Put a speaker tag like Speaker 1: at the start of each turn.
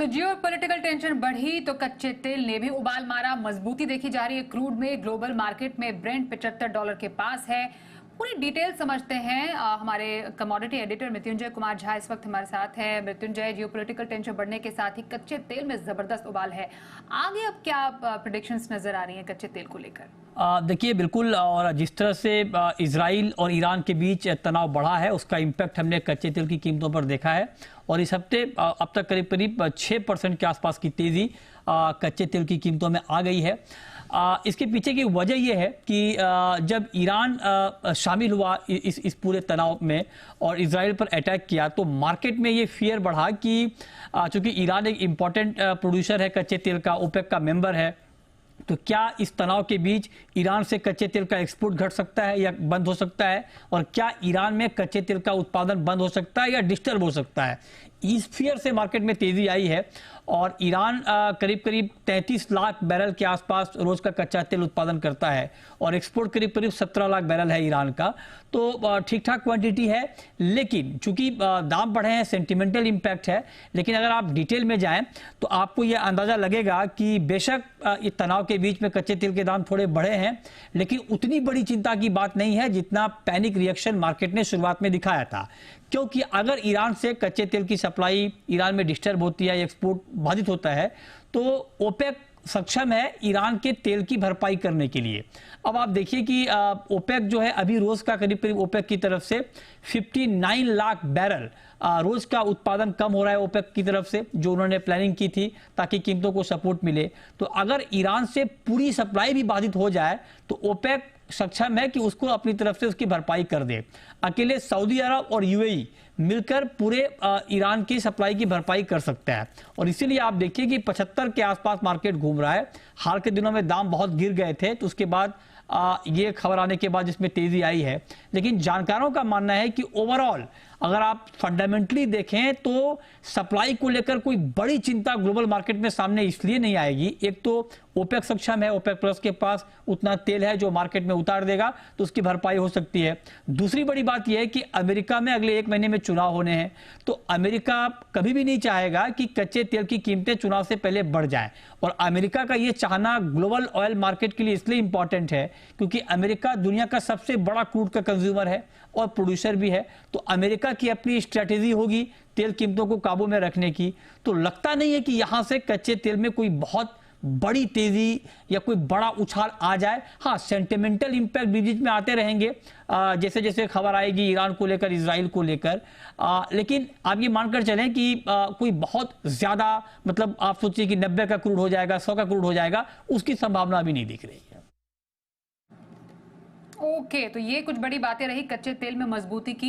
Speaker 1: तो जियो political tension बढ़ी तो कच्चे तेल ने भी उबाल मारा। मजबूती देखी जा रही है क्रूड में। ग्लोबल मार्केट में ब्रेंट $75 के पास है। पूरी डिटेल समझते हैं। हमारे कमोडिटी एडिटर मृत्युंजय कुमार झा इस वक्त हमारे साथ हैं। मृत्युंजय, जियो पॉलिटिकल टेंशन बढ़ने के साथ ही कच्चे तेल में जबरदस्त उबाल है। आगे अब क्या प्रेडिक्शंस नजर आ रही हैं कच्चे तेल को लेकर?
Speaker 2: देखिए, बिल्कुल। और जिस तरह से इजराइल और ईरान के बीच तनाव बढ़ा है, उसका इम्पैक्ट हमने कच्चे तेल की कीमतों पर देखा है। और इस हफ्ते अब तक करीब करीब 6% के आसपास की तेजी कच्चे तेल की कीमतों में आ गई है। इसके पीछे की वजह यह है कि जब ईरान शामिल हुआ इस पूरे तनाव में और इजराइल पर अटैक किया, तो मार्केट में ये फियर बढ़ा कि चूंकि ईरान एक इम्पॉर्टेंट प्रोड्यूसर है कच्चे तेल का, ओपेक का मेंबर है, तो क्या इस तनाव के बीच ईरान से कच्चे तेल का एक्सपोर्ट घट सकता है या बंद हो सकता है, और क्या ईरान में कच्चे तेल का उत्पादन बंद हो सकता है या डिस्टर्ब हो सकता है। इस फियर से मार्केट में तेजी आई है और ईरान करीब करीब 33 लाख बैरल के आसपास रोज का कच्चा तेल उत्पादन करता है और एक्सपोर्ट करीब करीब 17 लाख बैरल है ईरान का। तो ठीक ठाक क्वांटिटी है, लेकिन चूंकि दाम बढ़े हैं, सेंटिमेंटल इंपैक्ट है। लेकिन अगर आप डिटेल में जाएं तो आपको यह अंदाजा लगेगा कि बेशक इस तनाव के बीच में कच्चे तेल के दाम थोड़े बढ़े हैं, लेकिन उतनी बड़ी चिंता की बात नहीं है जितना पैनिक रिएक्शन मार्केट ने शुरुआत में दिखाया था। क्योंकि अगर ईरान से कच्चे तेल की सप्लाई ईरान में डिस्टर्ब होती है, एक्सपोर्ट बाधित होता है, तो ओपेक सक्षम है ईरान के तेल की भरपाई करने के लिए। अब आप देखिए कि ओपेक जो है अभी रोज का करीब करीब ओपेक की तरफ से 59 लाख बैरल रोज का उत्पादन कम हो रहा है ओपेक की तरफ से, जो उन्होंने प्लानिंग की थी ताकि कीमतों को सपोर्ट मिले। तो अगर ईरान से पूरी सप्लाई भी बाधित हो जाए तो ओपेक सक्षम है कि उसको अपनी तरफ से उसकी भरपाई कर दे। अकेले सऊदी अरब और यूएई मिलकर पूरे ईरान की सप्लाई की भरपाई कर सकता है। और इसीलिए आप देखिए कि 75 के आसपास मार्केट घूम रहा है। हाल के दिनों में दाम बहुत गिर गए थे, तो उसके बाद ये खबर आने के बाद इसमें तेजी आई है। लेकिन जानकारों का मानना है कि ओवरऑल अगर आप फंडामेंटली देखें तो सप्लाई को लेकर कोई बड़ी चिंता ग्लोबल मार्केट में सामने इसलिए नहीं आएगी। एक तो ओपेक सक्षम है, ओपेक प्लस के पास उतना तेल है जो मार्केट में उतार देगा, तो उसकी भरपाई हो सकती है। दूसरी बड़ी बात यह है कि अमेरिका में अगले 1 महीने में चुनाव होने हैं, तो अमेरिका कभी भी नहीं चाहेगा कि कच्चे तेल की कीमतें चुनाव से पहले बढ़ जाएं। और अमेरिका का यह चाहना ग्लोबल ऑयल मार्केट के लिए इसलिए इंपॉर्टेंट है क्योंकि अमेरिका दुनिया का सबसे बड़ा क्रूड का कंज्यूमर है और प्रोड्यूसर भी है। तो अमेरिका की अपनी स्ट्रेटेजी होगी तेल कीमतों को काबू में रखने की। तो लगता नहीं है कि यहां से कच्चे तेल में कोई बहुत बड़ी तेजी या कोई बड़ा उछाल आ जाए। हाँ, सेंटिमेंटल इंपैक्ट बीच में आते रहेंगे जैसे जैसे खबर आएगी ईरान को लेकर, इजराइल को लेकर। लेकिन आप ये मानकर चलें कि कोई बहुत ज्यादा, मतलब आप सोचिए कि 90 का क्रूड हो जाएगा, 100 का क्रूड हो जाएगा, उसकी संभावना अभी नहीं दिख रही है।
Speaker 1: ओके, तो ये कुछ बड़ी बातें रही कच्चे तेल में मजबूती की।